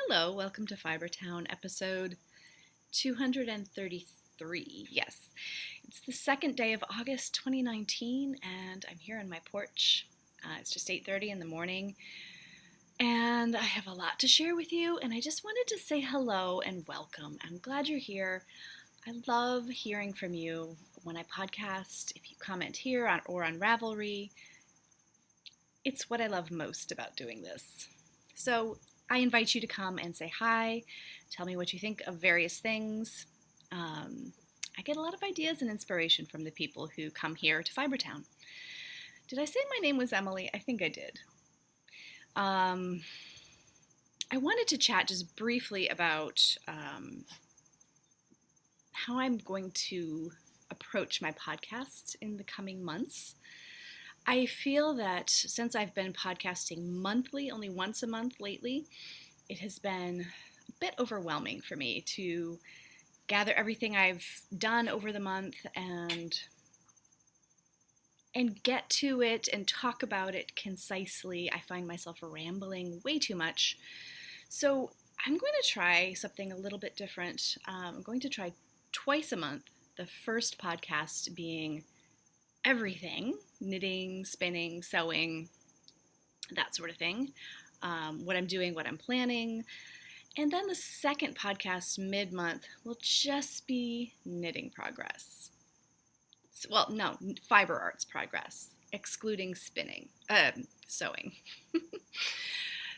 Hello, welcome to Fibertown, episode 233. Yes, it's the second day of August 2019, and I'm here on my porch. It's just 8:30 in the morning, and I have a lot to share with you, and I just wanted to say hello and welcome. I'm glad you're here. I love hearing from you when I podcast, if you comment here or on Ravelry. It's what I love most about doing this. So I invite you to come and say hi, tell me what you think of various things. I get a lot of ideas and inspiration from the people who come here to Fibertown. Did I say my name was Emily? I think I did. I wanted to chat just briefly about how I'm going to approach my podcast in the coming months. I feel that since I've been podcasting monthly, only once a month lately, it has been a bit overwhelming for me to gather everything I've done over the month and get to it and talk about it concisely. I find myself rambling way too much. So I'm going to try something a little bit different. I'm going to try twice a month, the first podcast being everything, knitting, spinning, sewing, that sort of thing, what I'm doing, what I'm planning. And then the second podcast mid-month will just be knitting progress. Well, no, fiber arts progress, excluding sewing.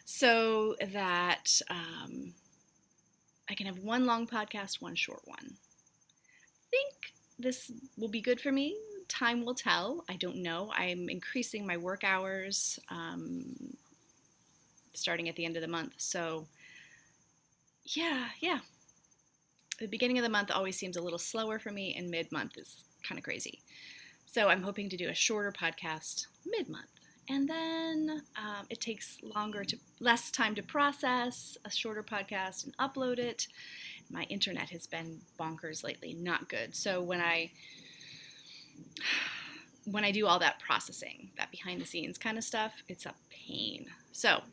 So that I can have one long podcast, one short one. I think this will be good for me. Time will tell. I don't know. I'm increasing my work hours starting at the end of the month. So yeah. The beginning of the month always seems a little slower for me, and mid-month is kind of crazy. So I'm hoping to do a shorter podcast mid-month. And then it takes less time to process a shorter podcast and upload it. My internet has been bonkers lately, not good. So when I do all that processing, that behind the scenes kind of stuff, it's a pain. So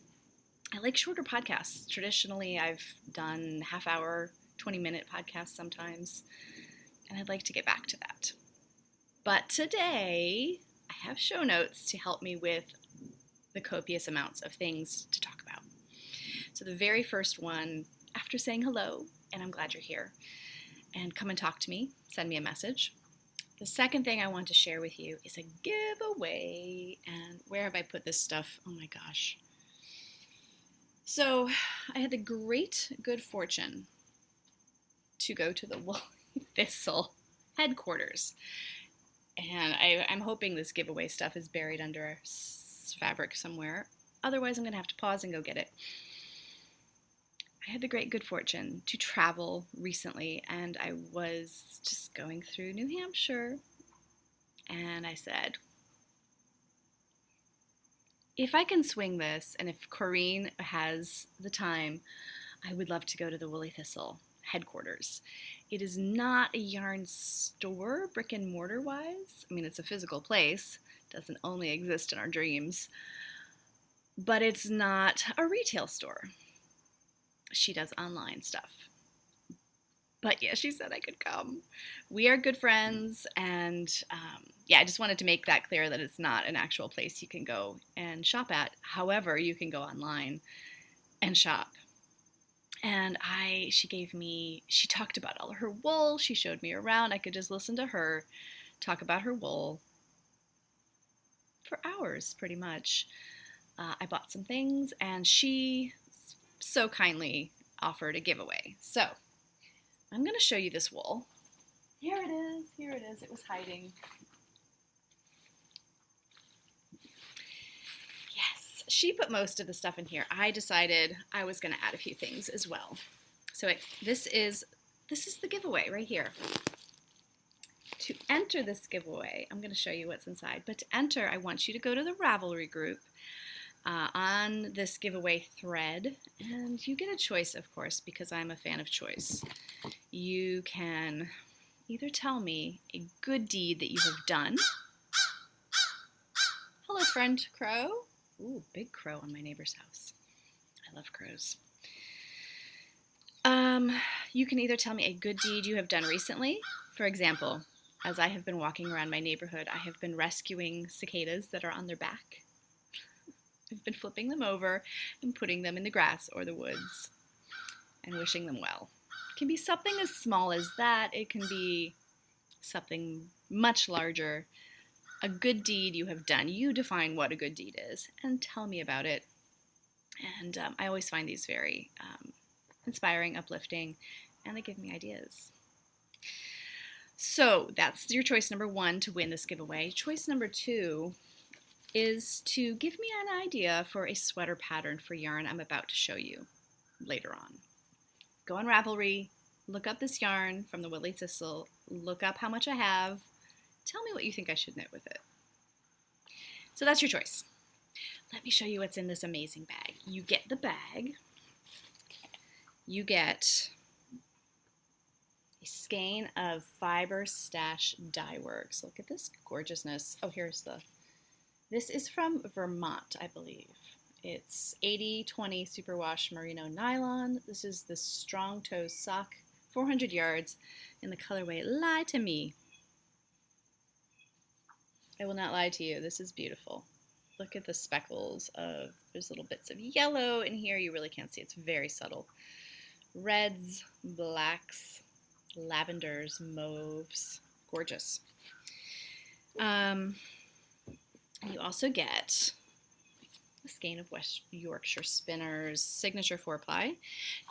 I like shorter podcasts. Traditionally, I've done half-hour, 20-minute podcasts sometimes, and I'd like to get back to that. But today, I have show notes to help me with the copious amounts of things to talk about. So the very first one, after saying hello, and I'm glad you're here, and come and talk to me, send me a message. The second thing I want to share with you is a giveaway. And where have I put this stuff? Oh my gosh. So I had the good fortune to go to the Woolly Thistle headquarters. And I'm hoping this giveaway stuff is buried under fabric somewhere. Otherwise, I'm going to have to pause and go get it. I had the good fortune to travel recently, and I was just going through New Hampshire, and I said, if I can swing this, and if Corrine has the time, I would love to go to the Woolly Thistle headquarters. It is not a yarn store, brick and mortar wise. I mean, it's a physical place, doesn't only exist in our dreams, but it's not a retail store. She does online stuff. But yeah, she said I could come. We are good friends, and I just wanted to make that clear that it's not an actual place you can go and shop at. However, you can go online and shop. And she talked about all of her wool. She showed me around. I could just listen to her talk about her wool for hours, pretty much. I bought some things, and she so kindly offered a giveaway. So I'm going to show you this wool. Here it is. It was hiding. Yes, she put most of the stuff in here. I decided I was going to add a few things as well. So this is the giveaway right here. To enter this giveaway, I'm going to show you what's inside. But to enter, I want you to go to the Ravelry group on this giveaway thread, and you get a choice, of course, because I'm a fan of choice. You can either tell me a good deed that you have done. Hello, friend crow. Ooh, big crow on my neighbor's house. I love crows. You can either tell me a good deed you have done recently. For example, as I have been walking around my neighborhood, I have been rescuing cicadas that are on their back. I've been flipping them over and putting them in the grass or the woods and wishing them well. It can be something as small as that. It can be something much larger. A good deed you have done. You define what a good deed is and tell me about it. And I always find these very inspiring, uplifting, and they give me ideas. So that's your choice number 1 to win this giveaway. Choice number 2 is to give me an idea for a sweater pattern for yarn I'm about to show you later on. Go on Ravelry, look up this yarn from the Woolly Thistle, look up how much I have, tell me what you think I should knit with it. So that's your choice. Let me show you what's in this amazing bag. You get the bag, you get a skein of Fiber Stash dye works. Look at this gorgeousness. Oh, this is from Vermont, I believe. It's 80/20 superwash merino nylon. This is the strong toe sock, 400 yards in the colorway Lie to Me. I will not lie to you, this is beautiful. Look at the speckles there's little bits of yellow in here. You really can't see, it's very subtle. Reds, blacks, lavenders, mauves, gorgeous. You also get a skein of West Yorkshire Spinners signature 4-ply.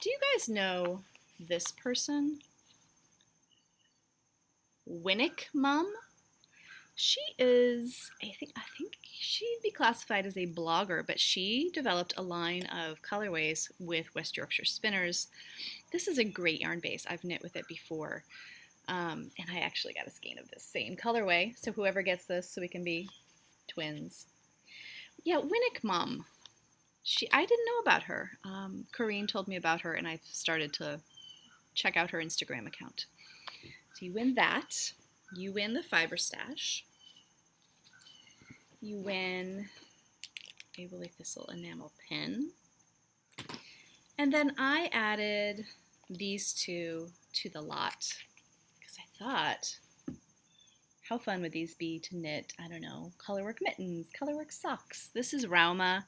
Do you guys know this person? Winnick Mum? She is, I think she'd be classified as a blogger, but she developed a line of colorways with West Yorkshire Spinners. This is a great yarn base. I've knit with it before. And I actually got a skein of this same colorway, so whoever gets this, so we can be twins. Yeah, Winnick Mum. I didn't know about her. Corrine told me about her, and I started to check out her Instagram account. So you win that. You win the Fiber Stash. You win a Woolly Thistle enamel pin. And then I added these two to the lot because I thought, how fun would these be to knit, I don't know, colorwork mittens, colorwork socks. This is Rauma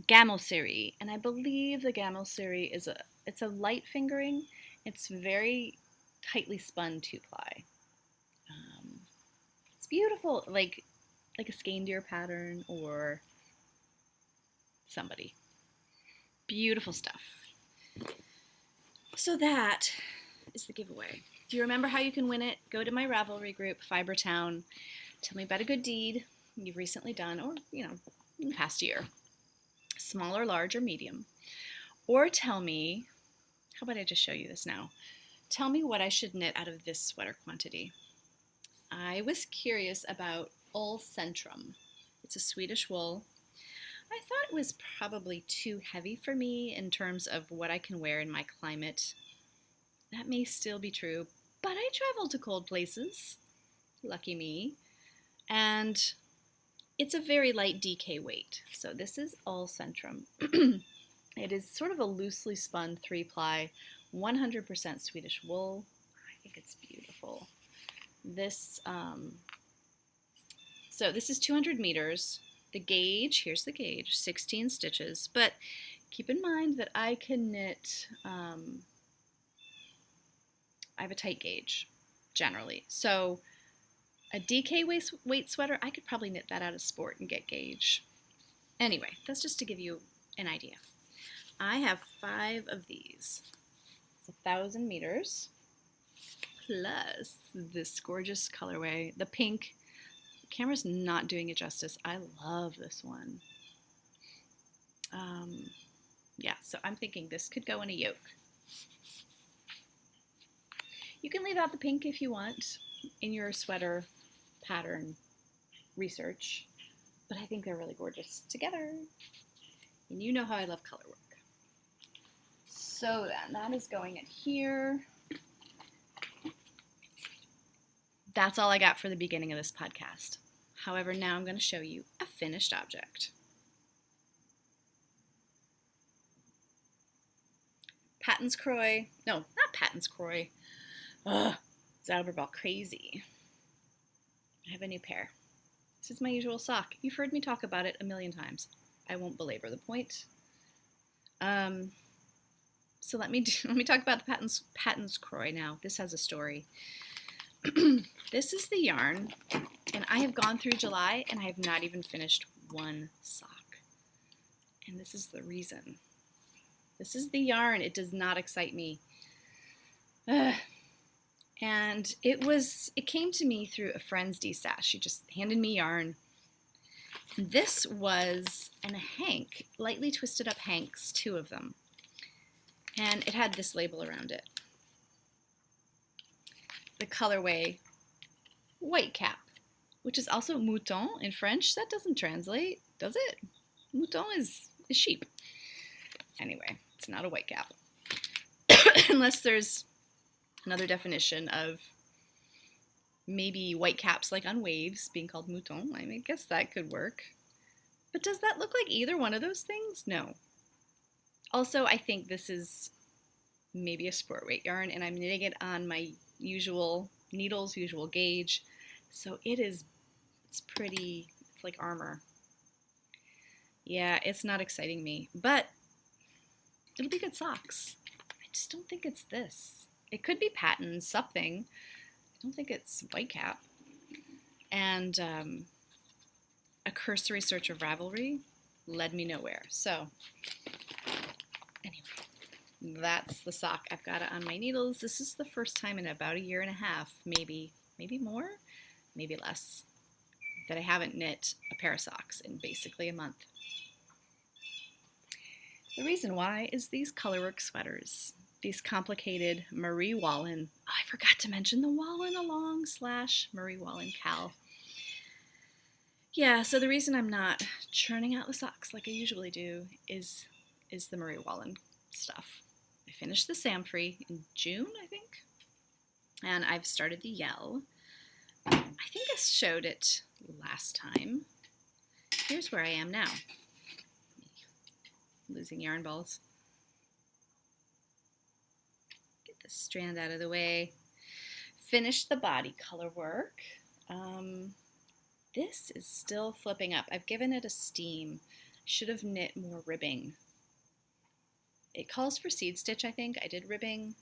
Gammelserie, and I believe the Gammelserie it's a light fingering. It's very tightly spun 2-ply. It's beautiful, like a skein deer pattern or somebody. Beautiful stuff. So that is the giveaway. Do you remember how you can win it? Go to my Ravelry group, Fibertown. Tell me about a good deed you've recently done, or in the past year. Small or large or medium. Or tell me, how about I just show you this now? Tell me what I should knit out of this sweater quantity. I was curious about Ull Centrum. It's a Swedish wool. I thought it was probably too heavy for me in terms of what I can wear in my climate. That may still be true, but I travel to cold places. Lucky me. And it's a very light DK weight. So this is Ull Centrum. It is sort of a loosely spun 3-ply, 100% Swedish wool. I think it's beautiful. So this is 200 meters. The gauge, here's the gauge, 16 stitches. But keep in mind that I can knit, I have a tight gauge, generally. So a DK weight sweater, I could probably knit that out of Sport and get gauge. Anyway, that's just to give you an idea. I have 5 of these. It's 1,000 meters. Plus this gorgeous colorway, the pink. The camera's not doing it justice. I love this one. Yeah, so I'm thinking this could go in a yoke. You can leave out the pink if you want in your sweater pattern research, but I think they're really gorgeous together. And you know how I love color work. So then, that is going in here. That's all I got for the beginning of this podcast. However, now I'm going to show you a finished object. Patton's Croy. No, not Patton's Croy. Ugh, Zauberball crazy. I have a new pair. This is my usual sock. You've heard me talk about it a million times. I won't belabor the point. So let me talk about the Patton's Croy now. This has a story. This is the yarn, and I have gone through July and I have not even finished one sock. And this is the reason. This is the yarn. It does not excite me. And it came to me through a friend's destash. She just handed me yarn. And this was a hank, lightly twisted up hanks, 2 of them. And it had this label around it. The colorway white cap, which is also mouton in French. That doesn't translate, does it? Mouton is sheep. Anyway, it's not a white cap. Unless there's another definition of maybe white caps like on waves being called mouton. I mean, I guess that could work. But does that look like either one of those things? No. Also, I think this is maybe a sport weight yarn, and I'm knitting it on my usual needles, usual gauge. So it's pretty, it's like armor. Yeah, it's not exciting me, but it'll be good socks. I just don't think it's this. It could be pattern something. I don't think it's white cap. And a cursory search of Ravelry led me nowhere. So anyway, that's the sock. I've got it on my needles. This is the first time in about 1.5 years, maybe more, maybe less, that I haven't knit a pair of socks in basically a month. The reason why is these colorwork sweaters. These complicated Marie Wallin. Oh, I forgot to mention the Wallin along / Marie Wallin Cal. Yeah, so the reason I'm not churning out the socks like I usually do is the Marie Wallin stuff. I finished the Samfree in June, I think, and I've started the Yell. I think I showed it last time. Here's where I am now. Losing yarn balls. Get this strand out of the way. Finished the body color work. This is still flipping up. I've given it a steam. Should have knit more ribbing. It calls for seed stitch, I think. I did ribbing.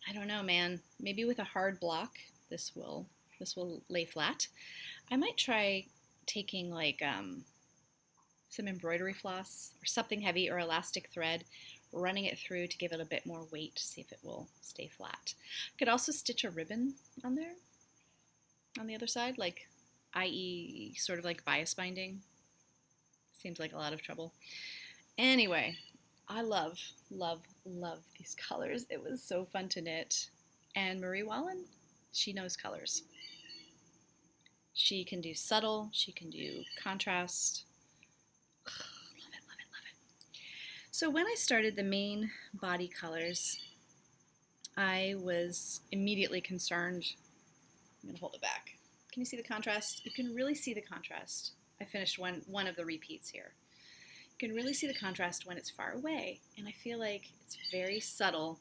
I don't know, man. Maybe with a hard block, this will lay flat. I might try taking like some embroidery floss or something heavy or elastic thread, running it through to give it a bit more weight to see if it will stay flat. Could also stitch a ribbon on there, on the other side, like i.e. sort of like bias binding. Seems like a lot of trouble. Anyway, I love these colors. It was so fun to knit. And Marie Wallin, she knows colors. She can do subtle, she can do contrast. Love it. So when I started the main body colors, I was immediately concerned. I'm going to hold it back. Can you see the contrast? You can really see the contrast. I finished one of the repeats here. You can really see the contrast when it's far away, and I feel like it's very subtle,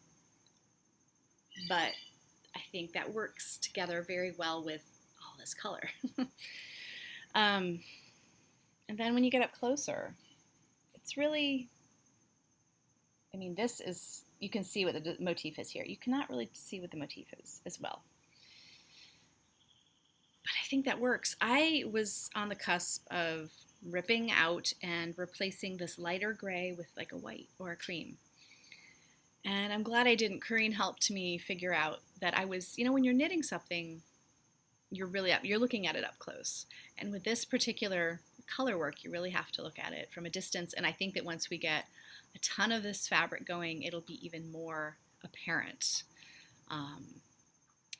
but I think that works together very well with all this color. And then when you get up closer, it's really, I mean, this is, you can see what the motif is here. You cannot really see what the motif is as well. But I think that works. I was on the cusp of ripping out and replacing this lighter gray with like a white or a cream. And I'm glad I didn't. Corinne helped me figure out that I was, when you're knitting something, you're looking at it up close. And with this particular color work, you really have to look at it from a distance. And I think that once we get a ton of this fabric going, it'll be even more apparent. And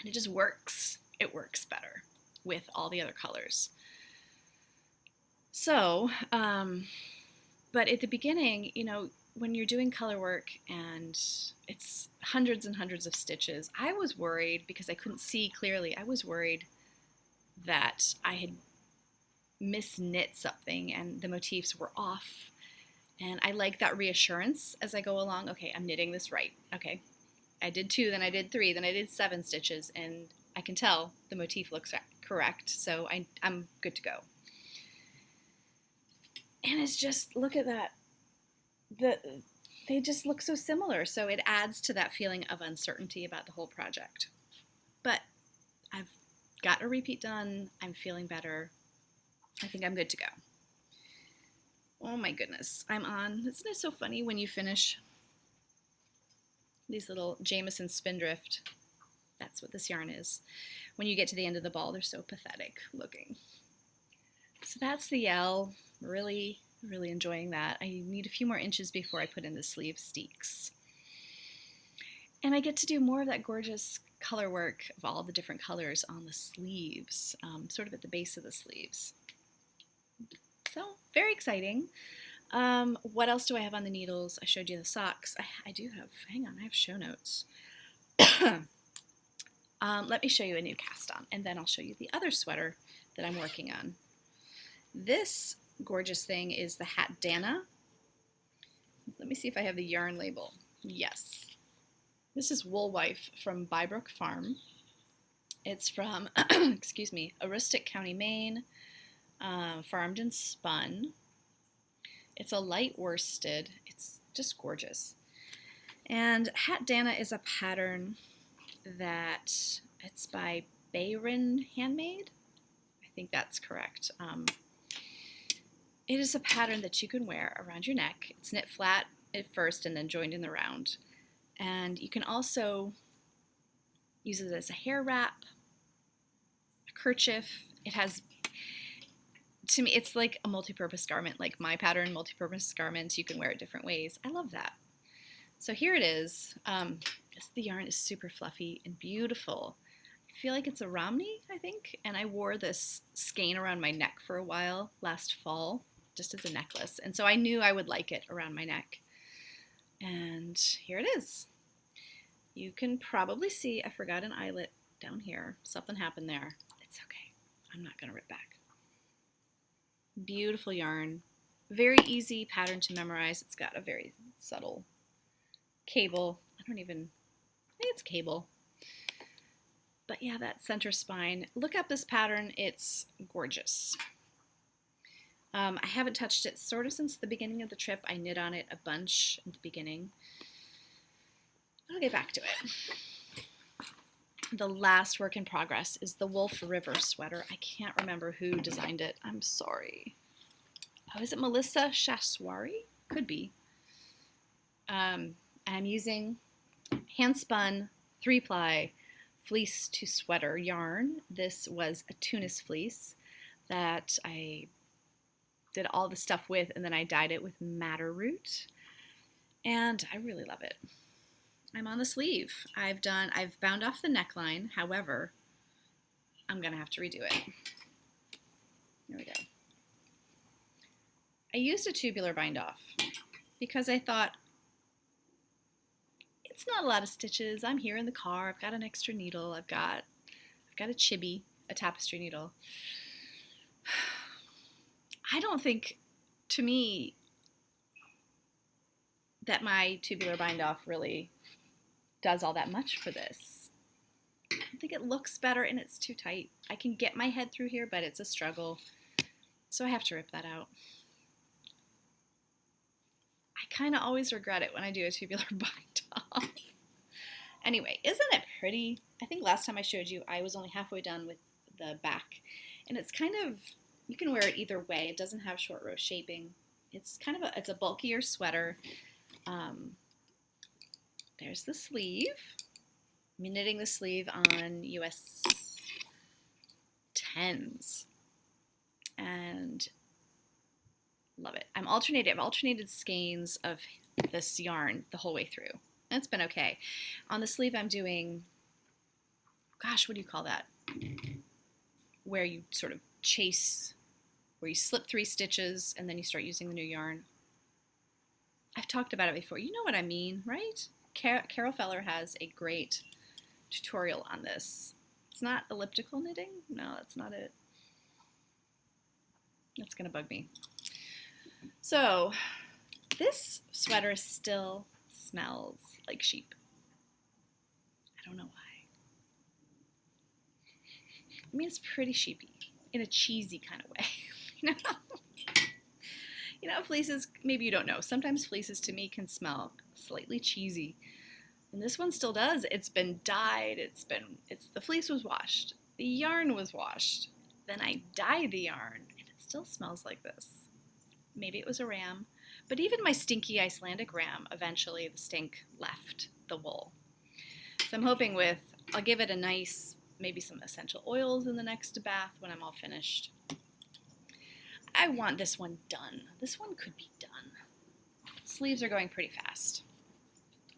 it just works. It works better with all the other colors. So, but at the beginning, when you're doing color work and it's hundreds and hundreds of stitches, I was worried because I couldn't see clearly. I was worried that I had misknit something and the motifs were off And I like that reassurance as I go along. Okay, I'm knitting this right. Okay, I did 2, then I did 3, then I did 7 stitches, and I can tell the motif looks correct, so I'm good to go. And it's just, look at that. They just look so similar, so it adds to that feeling of uncertainty about the whole project. But I've got a repeat done. I'm feeling better. I think I'm good to go. Oh my goodness, I'm on. Isn't it so funny when you finish these little Jameson Spindrift? That's what this yarn is. When you get to the end of the ball, they're so pathetic looking. So that's the L. Really, really enjoying that. I need a few more inches before I put in the sleeve steeks. And I get to do more of that gorgeous color work of all the different colors on the sleeves, sort of at the base of the sleeves. So, very exciting. What else do I have on the needles? I showed you the socks. I do have, hang on, I have show notes. Let me show you a new cast on, and then I'll show you the other sweater that I'm working on. This gorgeous thing is the Hat Dana. Let me see if I have the yarn label. Yes. This is Wool Wife from Bybrook Farm. It's from, excuse me, Aroostook County, Maine, farmed and spun. It's a light worsted. It's just gorgeous. And Hat Dana is a pattern that it's by Bayron Handmade. I think that's correct. It is a pattern that you can wear around your neck. It's knit flat at first and then joined in the round. And you can also use it as a hair wrap, a kerchief. It has, to me, it's like a multi-purpose garment, like my pattern, multi-purpose garments. You can wear it different ways. I love that. So here it is. The yarn is super fluffy and beautiful. I feel like it's a Romney, I think, and I wore this skein around my neck for a while last fall, just as a necklace, and so I knew I would like it around my neck. And here it is. You can probably see I forgot an eyelet down here. Something happened there. It's okay. I'm not going to rip back. Beautiful yarn. Very easy pattern to memorize. It's got a very subtle cable. I think it's cable. But yeah, that center spine. Look up this pattern. It's gorgeous. I haven't touched it sort of since the beginning of the trip. I knit on it a bunch at the beginning. I'll get back to it. The last work in progress is the Wolf River sweater. I can't remember who designed it. I'm sorry. Oh, is it Melissa Shaswari? Could be. I'm using hand-spun 3-ply fleece to sweater yarn. This was a Tunis fleece that I did all the stuff with, and then I dyed it with madder root, and I really love it. I'm on the sleeve. I've bound off the neckline. However, I'm gonna have to redo it. Here we go. I used a tubular bind off because I thought it's not a lot of stitches. I'm here in the car. I've got an extra needle. I've got a chibi, a tapestry needle. I don't think, to me, that my tubular bind off really does all that much for this. I think it looks better and it's too tight. I can get my head through here, but it's a struggle. So I have to rip that out. I kind of always regret it when I do a tubular bind off. Anyway, isn't it pretty? I think last time I showed you, I was only halfway done with the back. And it's kind of, you can wear it either way. It doesn't have short row shaping. It's kind of it's a bulkier sweater. There's the sleeve. I'm knitting the sleeve on US 10s. And love it. I've alternated skeins of this yarn the whole way through. And it's been okay. On the sleeve I'm doing, gosh, what do you call that? Where you sort of chase, where you slip 3 stitches and then you start using the new yarn. I've talked about it before. You know what I mean, right? Carol Feller has a great tutorial on this. It's not elliptical knitting. No, that's not it. That's going to bug me. So This sweater still smells like sheep. I don't know why. I mean, it's pretty sheepy in a cheesy kind of way. You know? You know, fleeces, maybe you don't know. Sometimes fleeces to me can smell slightly cheesy. And this one still does. It's been dyed. The fleece was washed. The yarn was washed. Then I dyed the yarn, and it still smells like this. Maybe it was a ram. But even my stinky Icelandic ram, eventually the stink left the wool. So I'm hoping I'll give it a nice, maybe some essential oils in the next bath when I'm all finished. I want this one done. This one could be done. Sleeves are going pretty fast.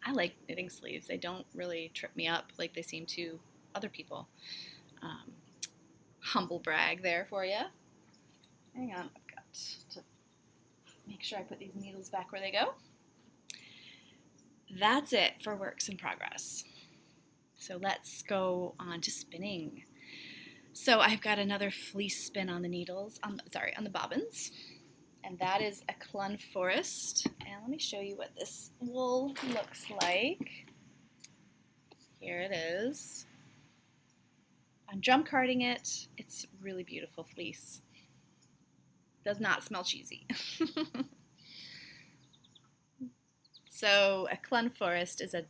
I like knitting sleeves. They don't really trip me up like they seem to other people. Humble brag there for you. Hang on, I've got to make sure I put these needles back where they go. That's it for works in progress. So let's go on to spinning. So I've got another fleece spin on the needles, on the bobbins. And that is a Clun Forest. And let me show you what this wool looks like. Here it is. I'm drum carding it. It's really beautiful fleece. Does not smell cheesy. So a Clun Forest is a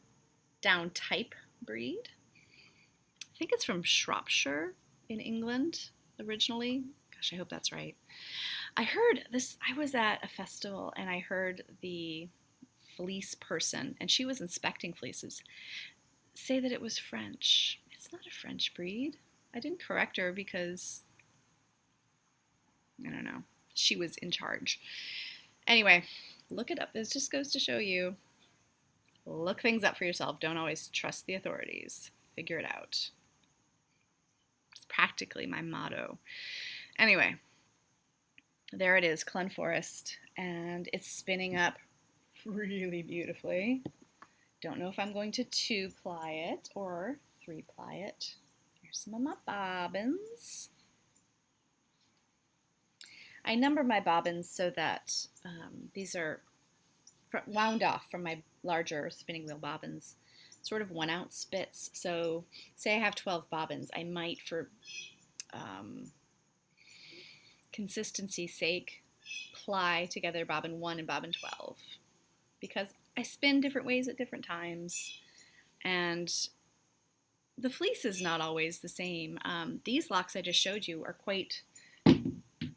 down type breed. I think it's from Shropshire in England originally. Gosh, I hope that's right. I heard this, I was at a festival and I heard the fleece person, and she was inspecting fleeces, say that it was French. It's not a French breed. I didn't correct her because, I don't know, she was in charge. Anyway, look it up. This just goes to show you, look things up for yourself. Don't always trust the authorities. Figure it out. It's practically my motto. Anyway, there it is, Clun Forest, and it's spinning up really beautifully. Don't know if I'm going to 2-ply it or 3-ply it. Here's some of my bobbins. I number my bobbins so that these are wound off from my larger spinning wheel bobbins, sort of 1-ounce bits. So say I have 12 bobbins, I might, for consistency's sake, ply together bobbin 1 and bobbin 12, because I spin different ways at different times, and the fleece is not always the same. These locks I just showed you are quite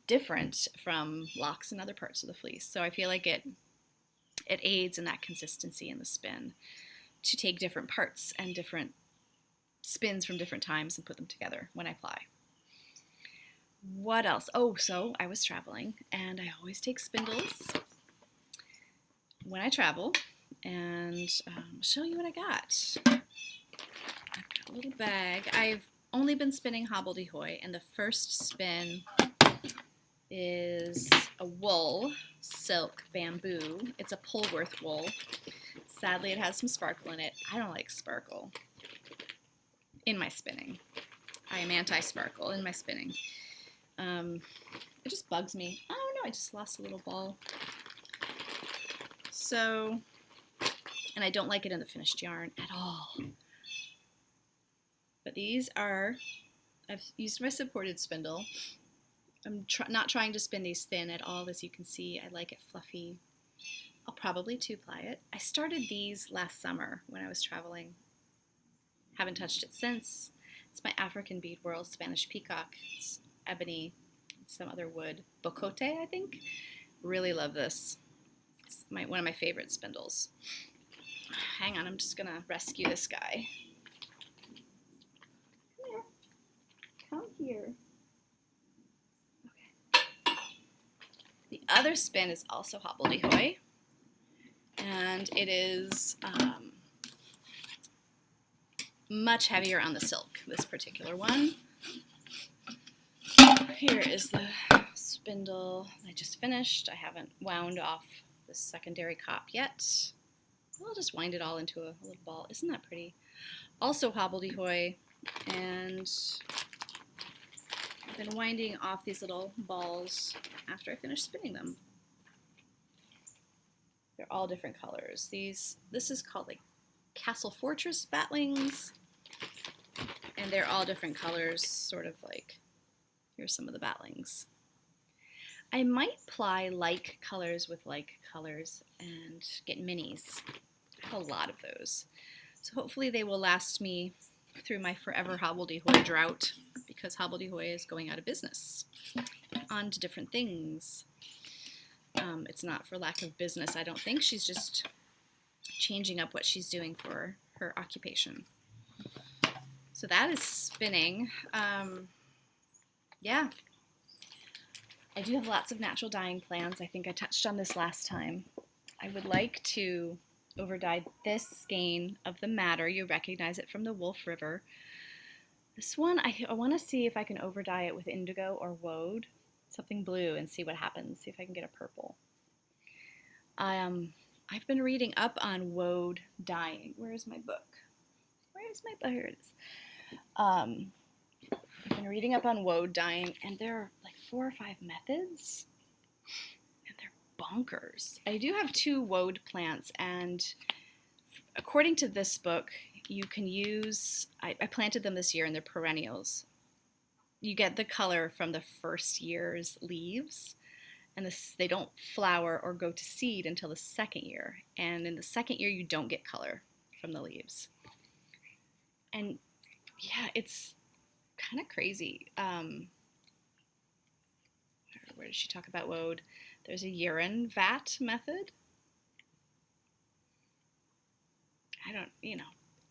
different from locks in other parts of the fleece, so I feel like it aids in that consistency in the spin to take different parts and different spins from different times and put them together when I ply. What else? Oh, so I was traveling, and I always take spindles when I travel, and I'll show you what I got. I've got a little bag. I've only been spinning hobbledehoy, and the first spin is a wool, silk, bamboo. It's a Polworth wool. Sadly, it has some sparkle in it. I don't like sparkle in my spinning. I am anti-sparkle in my spinning. It just bugs me. Oh no, I just lost a little ball. So, and I don't like it in the finished yarn at all. But these are, I've used my supported spindle. I'm not trying to spin these thin at all, as you can see. I like it fluffy. I'll probably 2-ply it. I started these last summer when I was traveling. Haven't touched it since. It's my African bead whorl, Spanish peacock. It's ebony, some other wood. Bocote, I think. Really love this. It's one of my favorite spindles. Hang on, I'm just gonna rescue this guy. Come here. Come here. Okay. The other spin is also hobbledehoy, and it is much heavier on the silk, this particular one. Here is the spindle I just finished. I haven't wound off the secondary cop yet. I'll just wind it all into a little ball. Isn't that pretty? Also hobbledehoy, and I've been winding off these little balls after I finish spinning them. They're all different colors. This is called like Castle Fortress batlings, and they're all different colors, sort of like, here's some of the batlings. I might ply like colors with like colors and get minis. I have a lot of those. So hopefully they will last me through my forever hobbledehoy drought, because hobbledehoy is going out of business. On to different things. It's not for lack of business, I don't think. She's just changing up what she's doing for her occupation. So that is spinning. Yeah. I do have lots of natural dyeing plans. I think I touched on this last time. I would like to over-dye this skein of the Madder. You recognize it from the Wolf River. This one, I want to see if I can over-dye it with indigo or woad, something blue, and see what happens. See if I can get a purple. I've been reading up on woad dyeing. Where's my book? Where's my book? Here it is. I've been reading up on woad dyeing, and there are like 4 or 5 methods, and they're bonkers. I do have 2 woad plants, and according to this book, you can use, I planted them this year, and they're perennials. You get the color from the first year's leaves, and they don't flower or go to seed until the second year. And in the second year, you don't get color from the leaves. And yeah, it's kind of crazy. Where did she talk about woad? There's a urine vat method.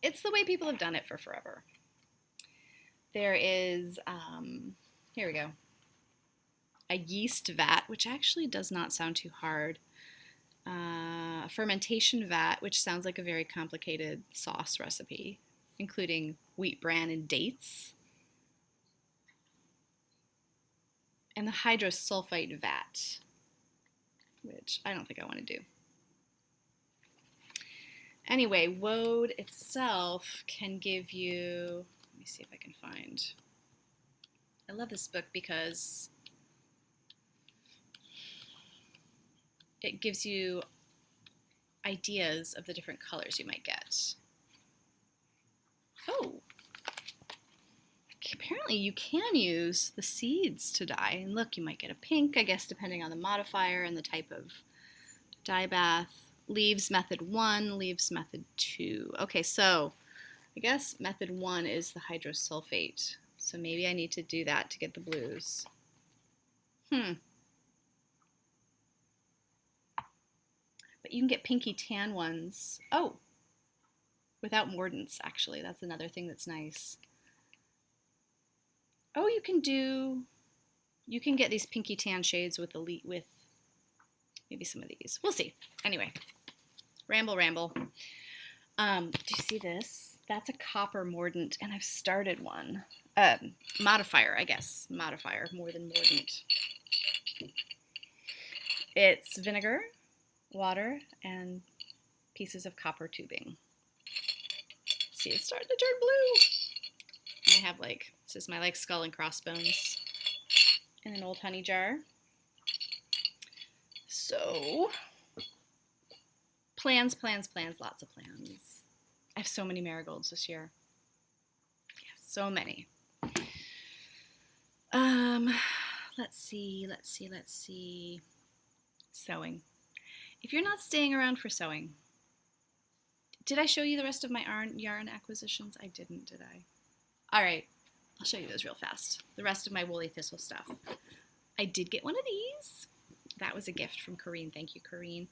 It's the way people have done it for forever. There is, here we go, a yeast vat, which actually does not sound too hard. A fermentation vat, which sounds like a very complicated sauce recipe, including wheat bran and dates. And the hydrosulfite vat, which I don't think I want to do. Anyway, woad itself can give you, let me see if I can find, I love this book because it gives you ideas of the different colors you might get. Oh, apparently you can use the seeds to dye. And look, you might get a pink, I guess, depending on the modifier and the type of dye bath. Leaves method 1, leaves method 2. Okay, so I guess method 1 is the hydrosulfate. So maybe I need to do that to get the blues. But you can get pinky tan ones. Oh, without mordants, actually. That's another thing that's nice. Oh, you can get these pinky tan shades with maybe some of these. We'll see. Anyway, ramble. Do you see this? That's a copper mordant, and I've started one. Modifier, I guess. Modifier, more than mordant. It's vinegar, water, and pieces of copper tubing. See, it's starting to turn blue. And I have this is my skull and crossbones in an old honey jar. So, plans, lots of plans. I have so many marigolds this year. Yeah, so many. Let's see. Sewing. If you're not staying around for sewing, did I show you the rest of my yarn acquisitions? I didn't, did I? All right, I'll show you those real fast. The rest of my woolly thistle stuff. I did get one of these. That was a gift from Corrine. Thank you, Corrine.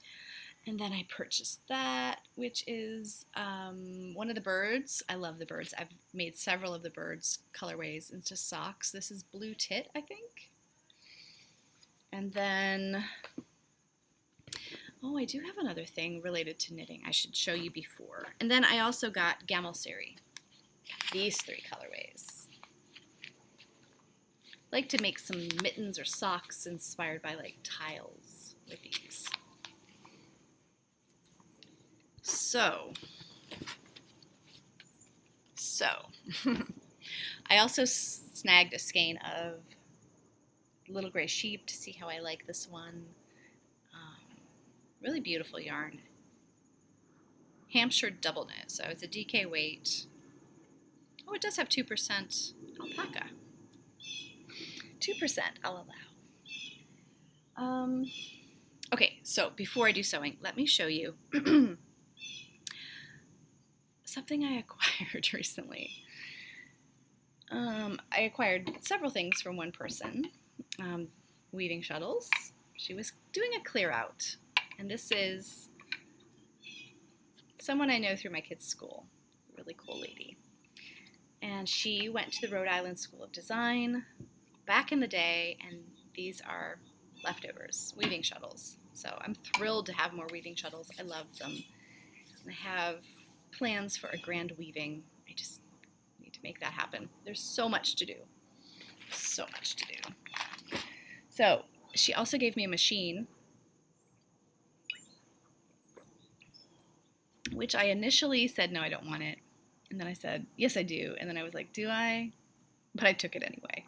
And then I purchased that, which is one of the birds. I love the birds. I've made several of the birds colorways into socks. This is Blue Tit, I think. And then, oh, I do have another thing related to knitting I should show you before. And then I also got Gamelseri. These 3 colorways. I like to make some mittens or socks inspired by tiles with these. So I also snagged a skein of Little Gray Sheep to see how I like this one. Really beautiful yarn. Hampshire double knit, so it's a DK weight. Oh, it does have 2% alpaca. 2% I'll allow. Okay, so before I do sewing, let me show you something I acquired recently. I acquired several things from one person. Weaving shuttles. She was doing a clear out, and this is someone I know through my kids' school. Really cool lady. And she went to the Rhode Island School of Design back in the day, and these are leftovers, weaving shuttles. So I'm thrilled to have more weaving shuttles. I love them. And I have plans for a grand weaving. I just need to make that happen. There's so much to do. So much to do. So she also gave me a machine, which I initially said, no, I don't want it. And then I said, yes, I do. And then I was like, do I? But I took it anyway.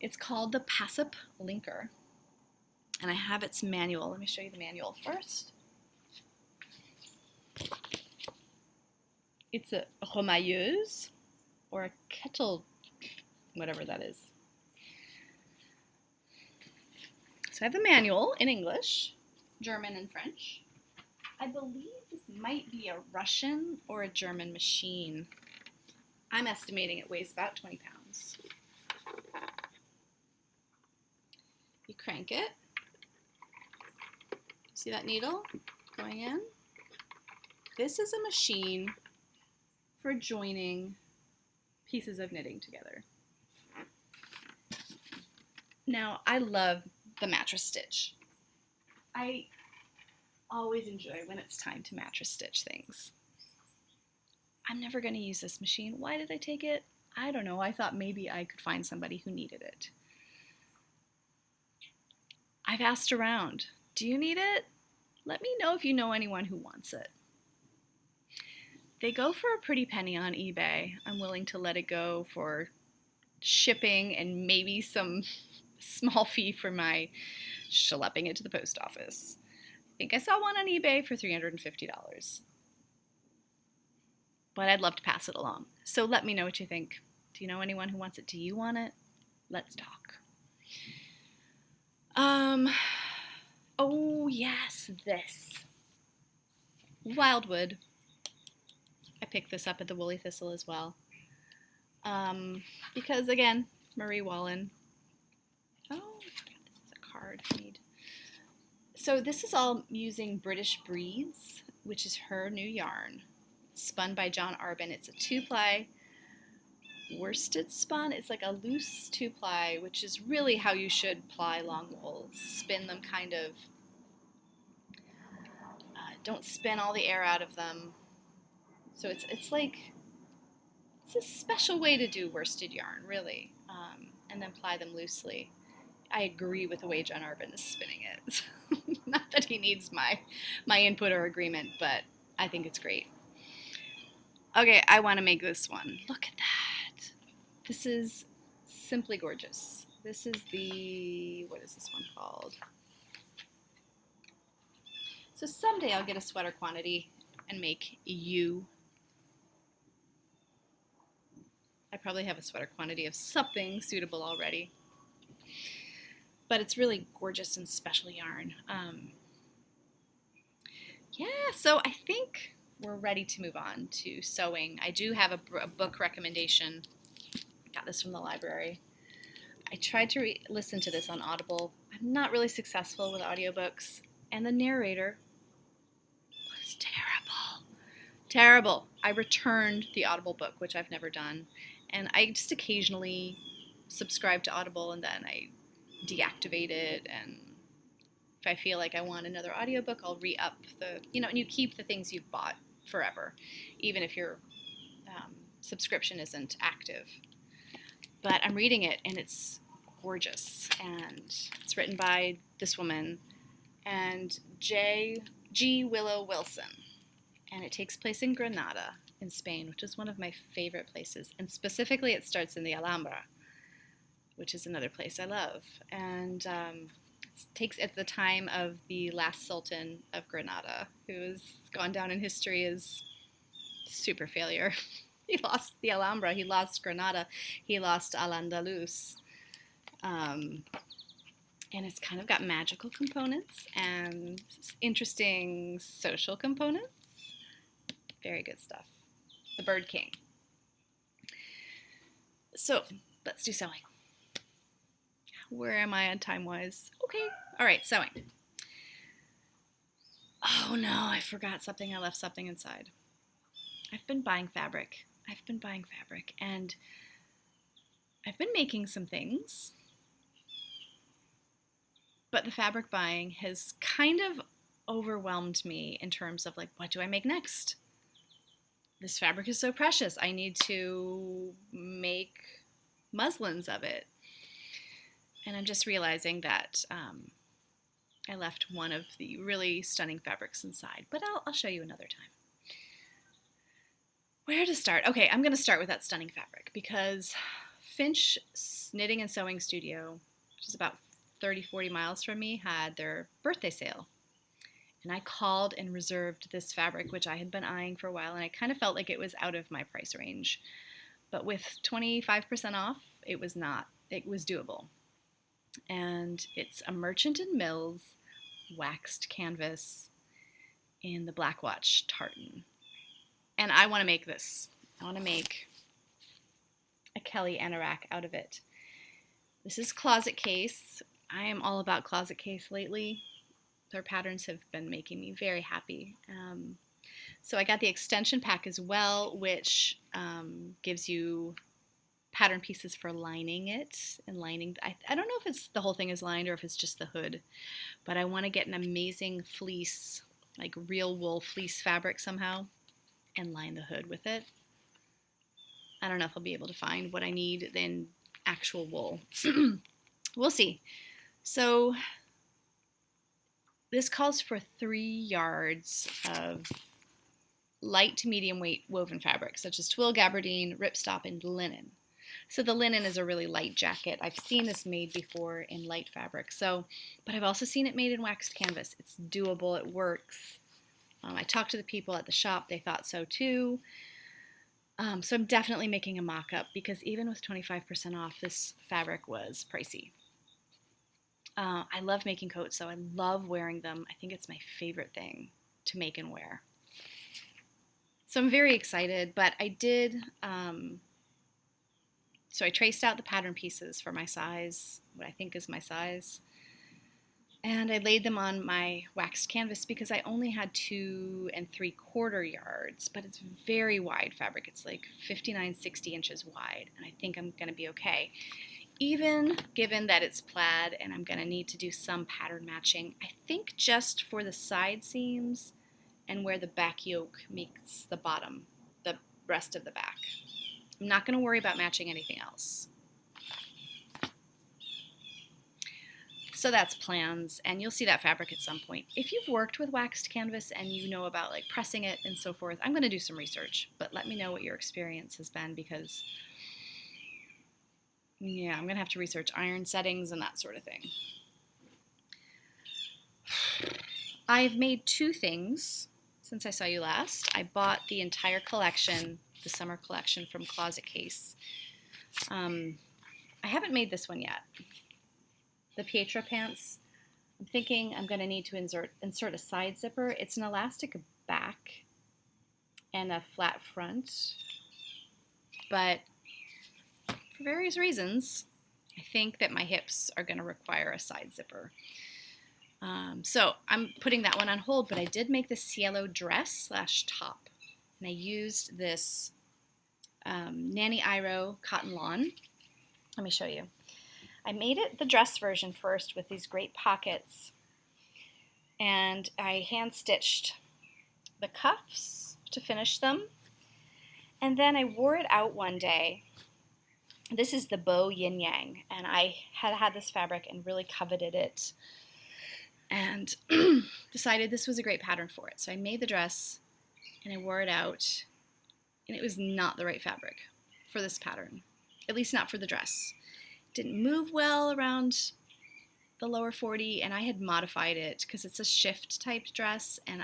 It's called the Passip Linker. And I have its manual. Let me show you the manual first. It's a remailleuse, or a kettle, whatever that is. So I have the manual in English, German, and French. I believe this might be a Russian or a German machine. I'm estimating it weighs about 20 pounds. You crank it. See that needle going in? This is a machine for joining pieces of knitting together. Now, I love the mattress stitch. I always enjoy when it's time to mattress stitch things. I'm never going to use this machine. Why did I take it? I don't know. I thought maybe I could find somebody who needed it. I've asked around. Do you need it? Let me know if you know anyone who wants it. They go for a pretty penny on eBay. I'm willing to let it go for shipping and maybe some small fee for my schlepping it to the post office. I think I saw one on eBay for $350. But I'd love to pass it along. So let me know what you think. Do you know anyone who wants it? Do you want it? Let's talk. Oh yes, this. Wildwood. I picked this up at the Woolly Thistle as well. Because again, Marie Wallen. Oh, this is a card I need. So this is all using British Breeds, which is her new yarn. It's spun by John Arbin. It's a 2-ply worsted spun. It's like a loose 2-ply, which is really how you should ply long wools. Spin them kind of, don't spin all the air out of them. So it's a special way to do worsted yarn, really, and then ply them loosely. I agree with the way John Arbin is spinning it. Not that he needs my input or agreement, but I think it's great. Okay, I want to make this one. Look at that. This is simply gorgeous. This is the, what is this one called? So someday I'll get a sweater quantity and make you. I probably have a sweater quantity of something suitable already. But it's really gorgeous and special yarn. Yeah, so I think we're ready to move on to sewing. I do have a book recommendation. I got this from the library. I tried to listen to this on Audible. I'm not really successful with audiobooks, and the narrator was terrible. Terrible. I returned the Audible book, which I've never done, and I just occasionally subscribe to Audible, and then I deactivate it, and if I feel like I want another audiobook, I'll re-up and you keep the things you've bought forever, even if your subscription isn't active. But I'm reading it, and it's gorgeous, and it's written by this woman, and G. Willow Wilson, and it takes place in Granada, in Spain, which is one of my favorite places, and specifically it starts in the Alhambra, which is another place I love, and takes at the time of the last Sultan of Granada, who's gone down in history as super failure. He lost the Alhambra, he lost Granada, he lost Al-Andalus. And it's kind of got magical components and interesting social components. Very good stuff. The Bird King. So let's do sewing. Where am I on time-wise? Okay. All right, sewing. Oh no, I forgot something. I left something inside. I've been buying fabric. And I've been making some things. But the fabric buying has kind of overwhelmed me in terms of like, what do I make next? This fabric is so precious. I need to make muslins of it. And I'm just realizing that I left one of the really stunning fabrics inside, but I'll show you another time. Where to start? Okay, I'm going to start with that stunning fabric because Finch Knitting and Sewing Studio, which is about 30-40 miles from me, had their birthday sale. And I called and reserved this fabric, which I had been eyeing for a while, and I kind of felt like it was out of my price range. But with 25% off, it was not. It was doable. And it's a Merchant & Mills waxed canvas in the Black Watch tartan. And I want to make this. I want to make a Kelly anorak out of it. This is Closet Case. I am all about Closet Case lately. Their patterns have been making me very happy. So I got the extension pack as well, which gives you pattern pieces for lining it and lining. I don't know if it's the whole thing is lined or if it's just the hood, but I want to get an amazing fleece, like real wool fleece fabric somehow, and line the hood with it. I don't know if I'll be able to find what I need in actual wool. We'll see. So this calls for 3 yards of light to medium weight woven fabric, such as twill, gabardine, ripstop, and linen. So the linen is a really light jacket. I've seen this made before in light fabric. But I've also seen it made in waxed canvas. It's doable. It works. I talked to the people at the shop. They thought so too. So I'm definitely making a mock-up because even with 25% off, this fabric was pricey. I love making coats, so I love wearing them. I think it's my favorite thing to make and wear. So I'm very excited, but I did, so I traced out the pattern pieces for my size, what I think is my size, and I laid them on my waxed canvas because I only had 2 3/4 yards, but it's very wide fabric. It's like 59-60 inches wide, and I think I'm going to be okay. Even given that it's plaid and I'm going to need to do some pattern matching, I think just for the side seams and where the back yoke meets the bottom, the rest of the back. I'm not going to worry about matching anything else. So that's plans, and you'll see that fabric at some point. If you've worked with waxed canvas and you know about like pressing it and so forth, I'm going to do some research, but let me know what your experience has been because yeah, I'm going to have to research iron settings and that sort of thing. I've made 2 things since I saw you last. I bought the entire collection, the summer collection from Closet Case. I haven't made this one yet. The Pietra pants, I'm thinking I'm going to need to insert a side zipper. It's an elastic back and a flat front, but for various reasons, I think that my hips are going to require a side zipper. So I'm putting that one on hold, but I did make the CLO Dress / top, and I used this Nanny Iro cotton lawn. Let me show you. I made it the dress version first with these great pockets, and I hand stitched the cuffs to finish them, and then I wore it out one day. This is the Bow Yin Yang, and I had this fabric and really coveted it and decided this was a great pattern for it. So I made the dress and I wore it out, and it was not the right fabric for this pattern, at least not for the dress. It didn't move well around the lower 40, and I had modified it because it's a shift type dress, and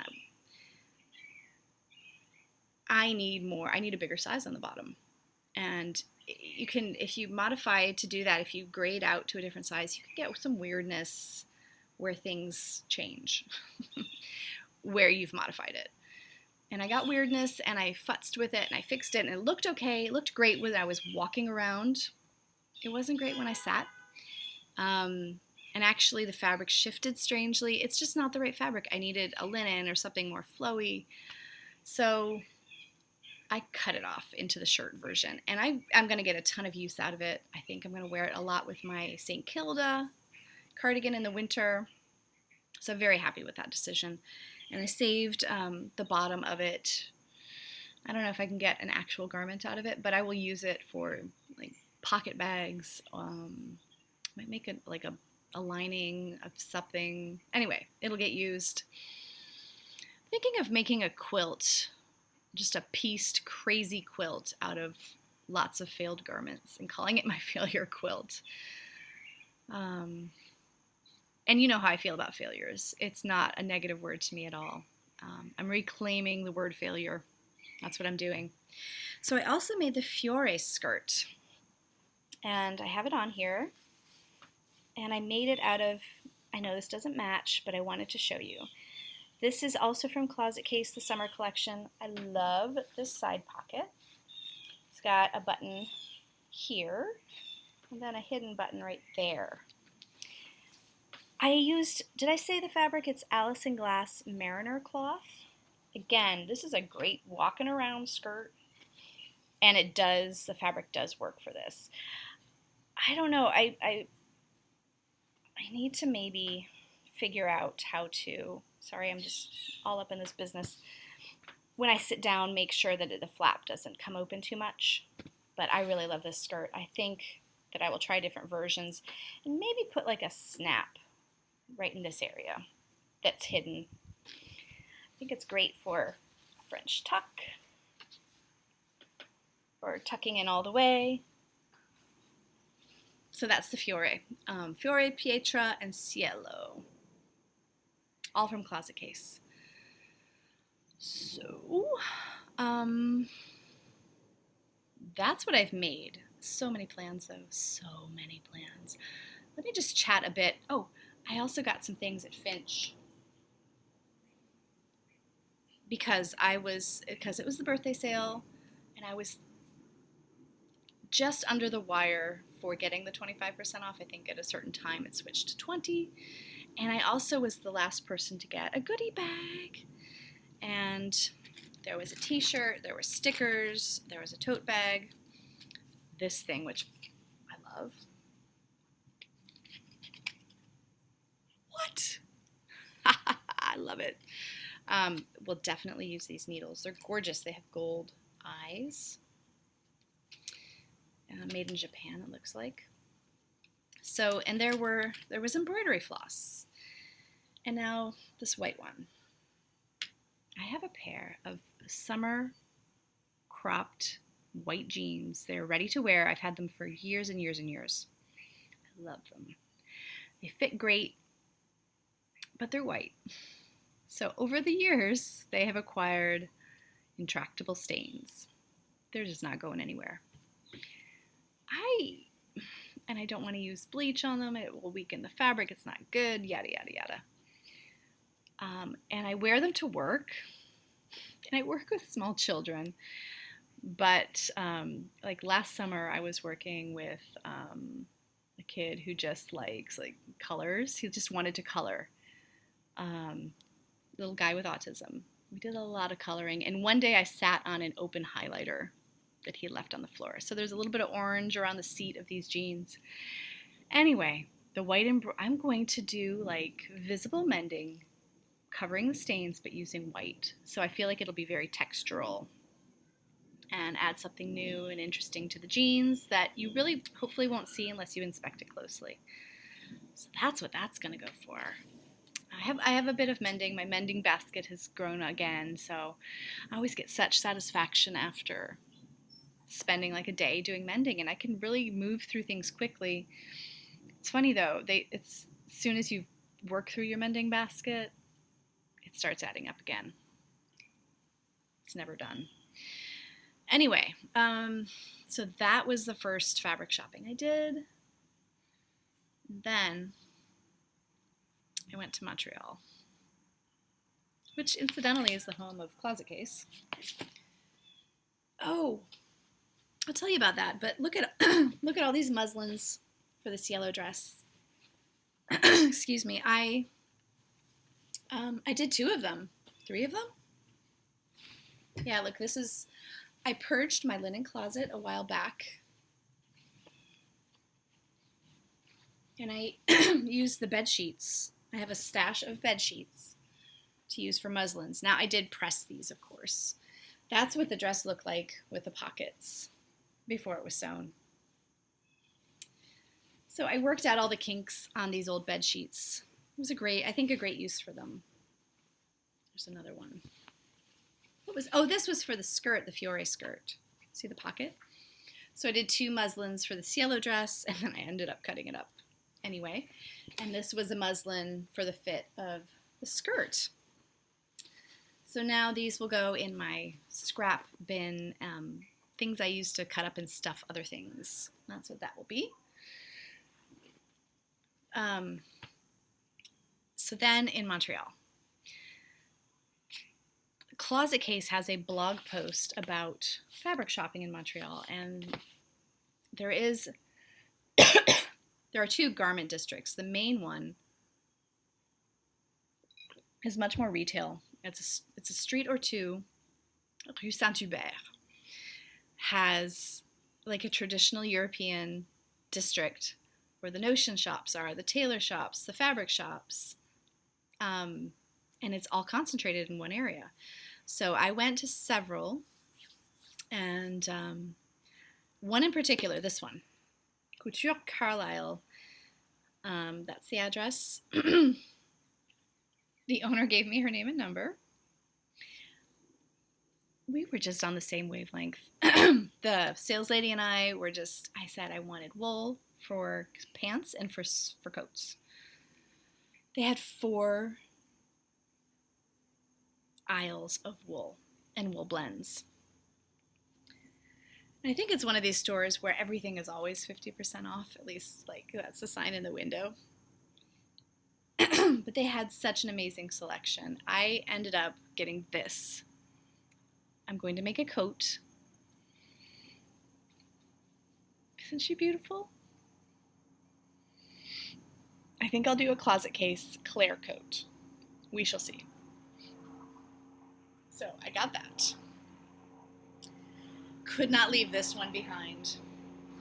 I need more. I need a bigger size on the bottom. And you can, if you modify to do that, if you grade out to a different size, you can get some weirdness where things change where you've modified it. And I got weirdness, and I futzed with it, and I fixed it, and it looked okay. It looked great when I was walking around. It wasn't great when I sat. And actually the fabric shifted strangely. It's just not the right fabric. I needed a linen or something more flowy. So I cut it off into the shirt version, and I'm going to get a ton of use out of it. I think I'm going to wear it a lot with my St. Kilda cardigan in the winter. So I'm very happy with that decision. And I saved the bottom of it. I don't know if I can get an actual garment out of it, but I will use it for like pocket bags. Might make it like a lining of something. Anyway, it'll get used. Thinking of making a quilt, just a pieced crazy quilt out of lots of failed garments, and calling it my failure quilt. And you know how I feel about failures. It's not a negative word to me at all. I'm reclaiming the word failure. That's what I'm doing. So I also made the Fiore skirt, and I have it on here. And I made it out of, I know this doesn't match, but I wanted to show you. This is also from Closet Case, the summer collection. I love this side pocket. It's got a button here, and then a hidden button right there. I used, did I say the fabric? It's Allison Glass Mariner cloth. Again, this is a great walking around skirt, and the fabric does work for this. I don't know, I need to maybe figure out how to, sorry, I'm just all up in this business. When I sit down, make sure that the flap doesn't come open too much. But I really love this skirt. I think that I will try different versions and maybe put like a snap right in this area that's hidden. I think it's great for French tuck or tucking in all the way. So that's the Fiore. Fiore, Pietra, and Cielo. All from Closet Case. So, that's what I've made. So many plans, though. So many plans. Let me just chat a bit. Oh, I also got some things at Finch. Because it was the birthday sale, and I was just under the wire for getting the 25% off. I think at a certain time it switched to 20. And I also was the last person to get a goodie bag. And there was a t-shirt, there were stickers, there was a tote bag, this thing, which I love. What? I love it. We'll definitely use these needles. They're gorgeous. They have gold eyes. Made in Japan, it looks like. So, and there was embroidery floss. And now this white one. I have a pair of summer cropped white jeans. They're ready to wear. I've had them for years and years and years. I love them. They fit great, but they're white. So over the years, they have acquired intractable stains. They're just not going anywhere. And I don't want to use bleach on them. It will weaken the fabric. It's not good, yada, yada, yada. And I wear them to work. And I work with small children. But like last summer, I was working with a kid who just likes like colors. He just wanted to color. Little guy with autism. We did a lot of coloring. And one day I sat on an open highlighter that he left on the floor. So there's a little bit of orange around the seat of these jeans. Anyway, the white I'm going to do like visible mending, covering the stains, but using white. So I feel like it'll be very textural and add something new and interesting to the jeans that you really hopefully won't see unless you inspect it closely. So that's what that's going to go for. I have a bit of mending. My mending basket has grown again, so I always get such satisfaction after spending like a day doing mending, and I can really move through things quickly. It's funny though, as soon as you work through your mending basket, it starts adding up again. It's never done. Anyway, so that was the first fabric shopping I did. Then I went to Montreal, which incidentally is the home of Closet Case. Oh, I'll tell you about that, but look at look at all these muslins for the CLO dress. Excuse me, I did 2 of them. 3 of them? Yeah, look, I purged my linen closet a while back. And I used the bed sheets. I have a stash of bed sheets to use for muslins. Now, I did press these, of course. That's what the dress looked like with the pockets before it was sewn. So I worked out all the kinks on these old bed sheets. It was a great use for them. There's another one. This was for the skirt, the Fiore skirt. See the pocket? So I did 2 muslins for the CLO dress, and then I ended up cutting it up anyway. And this was a muslin for the fit of the skirt. So now these will go in my scrap bin, things I use to cut up and stuff other things. That's what that will be. So then in Montreal, Closet Case has a blog post about fabric shopping in Montreal, and there are 2 garment districts. The main one is much more retail. It's a street or 2, Rue Saint-Hubert, has like a traditional European district where the notion shops are, the tailor shops, the fabric shops, and it's all concentrated in one area. So I went to several, and one in particular, this one, Couture Carlisle, that's the address. The owner gave me her name and number. We were just on the same wavelength. The sales lady and I said I wanted wool for pants and for coats. They had 4 aisles of wool and wool blends. And I think it's one of these stores where everything is always 50% off, at least like that's the sign in the window. But they had such an amazing selection. I ended up getting this. I'm going to make a coat. Isn't she beautiful? I think I'll do a Closet Case Claire coat. We shall see. So I got that. Could not leave this one behind.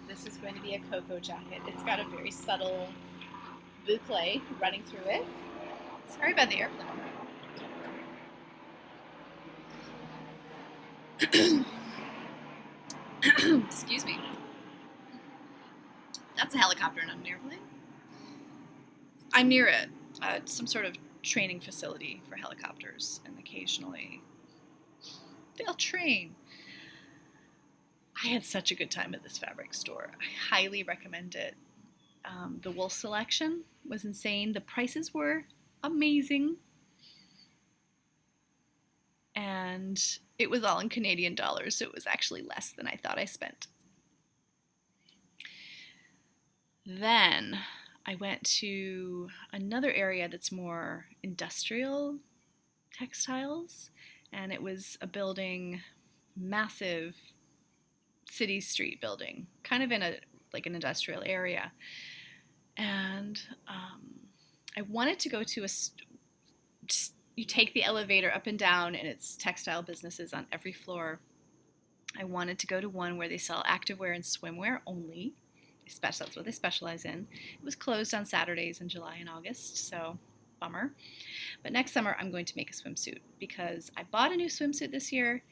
This is going to be a cocoa jacket. It's got a very subtle boucle running through it. Sorry about the airplane. Excuse me. That's a helicopter, not an airplane. I'm near some sort of training facility for helicopters, and occasionally they'll train. I had such a good time at this fabric store. I highly recommend it. The wool selection was insane. The prices were amazing. And it was all in Canadian dollars, so it was actually less than I thought I spent. Then I went to another area that's more industrial textiles, and it was a building, massive city street building, kind of in an industrial area. And I wanted to go to you take the elevator up and down, and it's textile businesses on every floor. I wanted to go to one where they sell activewear and swimwear only. That's what they specialize in. It was closed on Saturdays in July and August, so bummer. But next summer, I'm going to make a swimsuit because I bought a new swimsuit this year,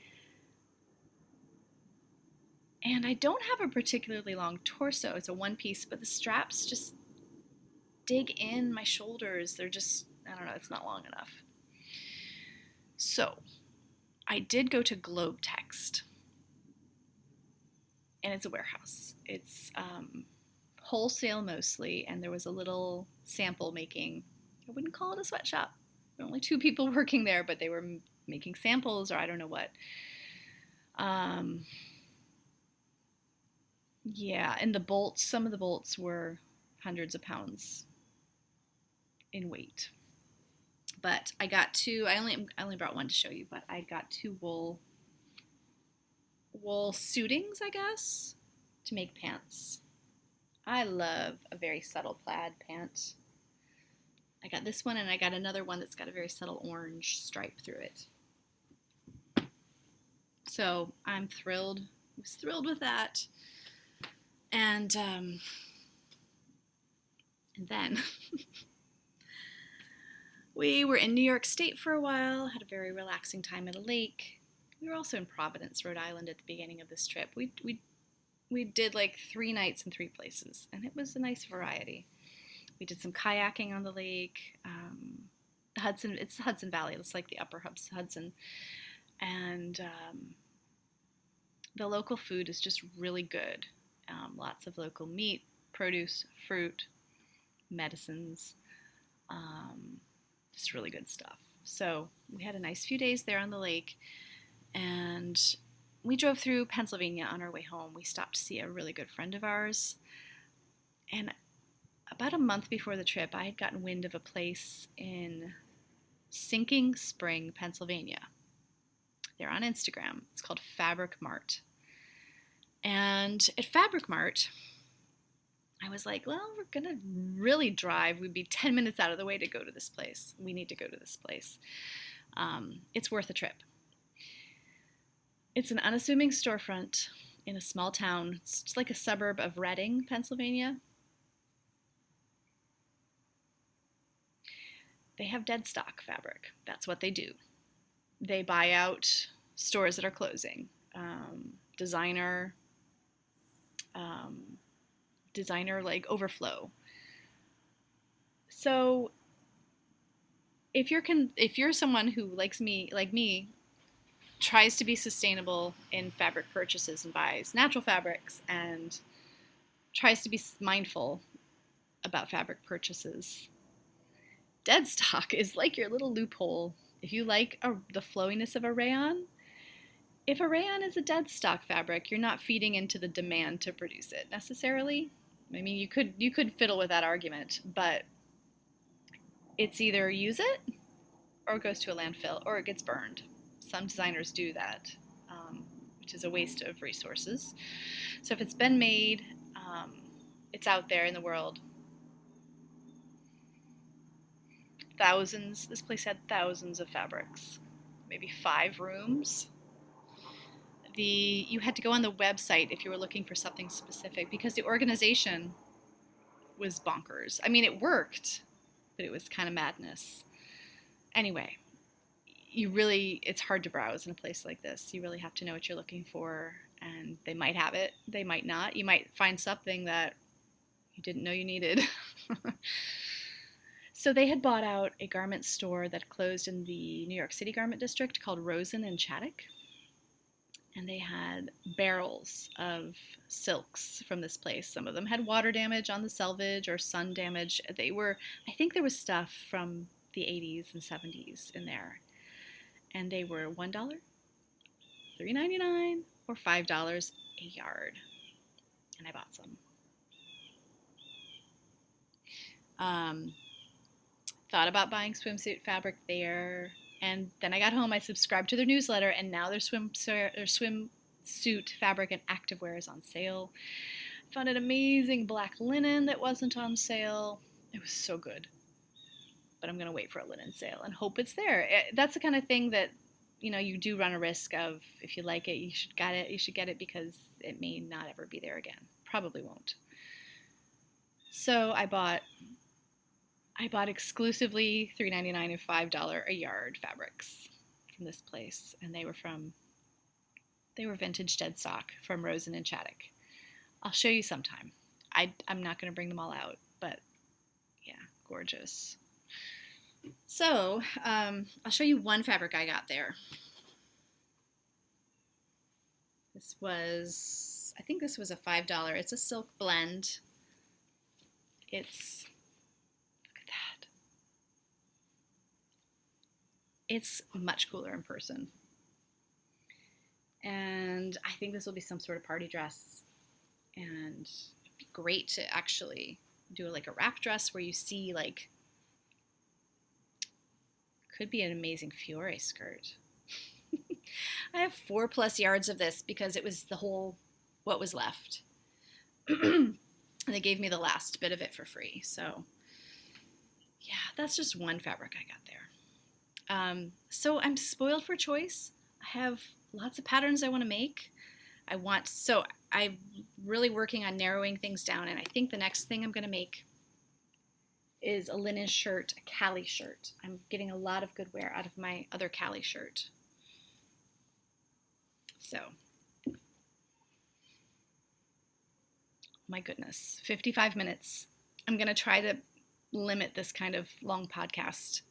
and I don't have a particularly long torso. It's a one-piece, but the straps just dig in my shoulders. They're just, I don't know, it's not long enough. So I did go to Globe Text, and it's a warehouse. It's wholesale mostly, and there was a little sample making. I wouldn't call it a sweatshop. There were only 2 people working there, but they were making samples, or I don't know what. Yeah, and the bolts, some of the bolts were hundreds of pounds in weight. But I got 2. I only brought one to show you, but I got 2 wool suitings, I guess, to make pants. I love a very subtle plaid pant. I got this one, and I got another one that's got a very subtle orange stripe through it. So I'm thrilled. I was thrilled with that. And then we were in New York State for a while, had a very relaxing time at a lake. We were also in Providence, Rhode Island at the beginning of this trip. We did like 3 nights in 3 places, and it was a nice variety. We did some kayaking on the lake. It's the Hudson Valley. It's like the upper Hudson. And the local food is just really good. Lots of local meat, produce, fruit, medicines, just really good stuff. So we had a nice few days there on the lake, and we drove through Pennsylvania on our way home. We stopped to see a really good friend of ours, and about a month before the trip, I had gotten wind of a place in Sinking Spring, Pennsylvania. They're on Instagram. It's called Fabric Mart. And at Fabric Mart, I was like, well, we're going to really drive. We'd be 10 minutes out of the way to go to this place. We need to go to this place. It's worth a trip. It's an unassuming storefront in a small town. It's just like a suburb of Reading, Pennsylvania. They have dead stock fabric. That's what they do. They buy out stores that are closing. Designer like overflow. So if you're someone who like me, tries to be sustainable in fabric purchases and buys natural fabrics and tries to be mindful about fabric purchases, dead stock is like your little loophole. If you like the flowiness of a rayon, if a rayon is a dead stock fabric, you're not feeding into the demand to produce it necessarily. I mean, you could fiddle with that argument, but it's either use it or it goes to a landfill or it gets burned. Some designers do that, which is a waste of resources. So if it's been made, it's out there in the world. This place had thousands of fabrics, maybe 5 rooms. You had to go on the website if you were looking for something specific because the organization was bonkers. I mean, it worked, but it was kind of madness. Anyway, it's hard to browse in a place like this. You really have to know what you're looking for, and they might have it, they might not. You might find something that you didn't know you needed. So they had bought out a garment store that closed in the New York City garment district called Rosen and Chaddock. And they had barrels of silks from this place. Some of them had water damage on the selvage or sun damage. I think there was stuff from the 80s and 70s in there. And they were $1, $3.99, or $5 a yard. And I bought some. Thought about buying swimsuit fabric there. And then I got home, I subscribed to their newsletter, and now their swimsuit fabric and activewear is on sale. I found an amazing black linen that wasn't on sale. It was so good. But I'm going to wait for a linen sale and hope it's there. That's the kind of thing that, you do run a risk of. If you like it, you should get it. You should get it because it may not ever be there again. Probably won't. So I bought exclusively $3.99 and $5 a yard fabrics from this place, and they were vintage dead stock from Rosen and Chaddock. I'll show you sometime. I'm not going to bring them all out, but yeah, gorgeous. So I'll show you one fabric I got there. I think this was a $5. It's a silk blend. Look at that. It's much cooler in person. And I think this will be some sort of party dress. And it'd be great to actually do like a wrap dress where you see like, could be an amazing Fiore skirt. I have 4+ yards of this because it was what was left. And they gave me the last bit of it for free. So yeah, that's just one fabric I got there. So I'm spoiled for choice. I have lots of patterns I want to make. I'm really working on narrowing things down, and I think the next thing I'm going to make is a linen shirt, a Cali shirt. I'm getting a lot of good wear out of my other Cali shirt. So, my goodness, 55 minutes. I'm going to try to limit this kind of long podcast.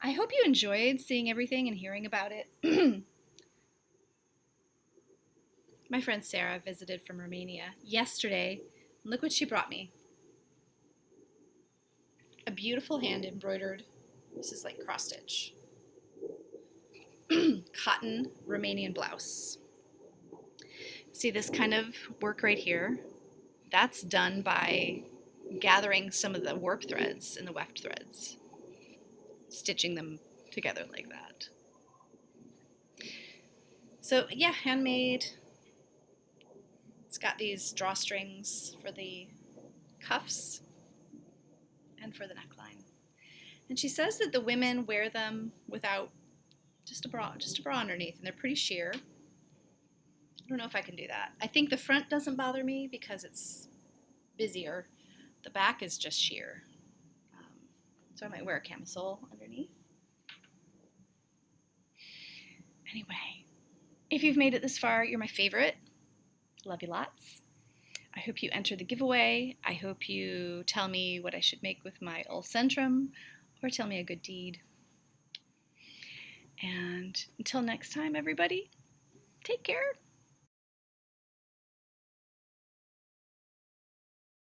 I hope you enjoyed seeing everything and hearing about it. My friend Sarah visited from Romania yesterday. Look what she brought me. A beautiful hand embroidered, this is like cross stitch, cotton Romanian blouse. See this kind of work right here? That's done by gathering some of the warp threads and the weft threads, stitching them together like that. So yeah, handmade. It's got these drawstrings for the cuffs and for the neckline. And she says that the women wear them without just a bra underneath, and they're pretty sheer. I don't know if I can do that. I think the front doesn't bother me because it's busier. The back is just sheer. So I might wear a camisole underneath. Anyway, if you've made it this far, you're my favorite. Love you lots. I hope you enter the giveaway. I hope you tell me what I should make with my ul centrum, or tell me a good deed. And until next time, everybody, take care.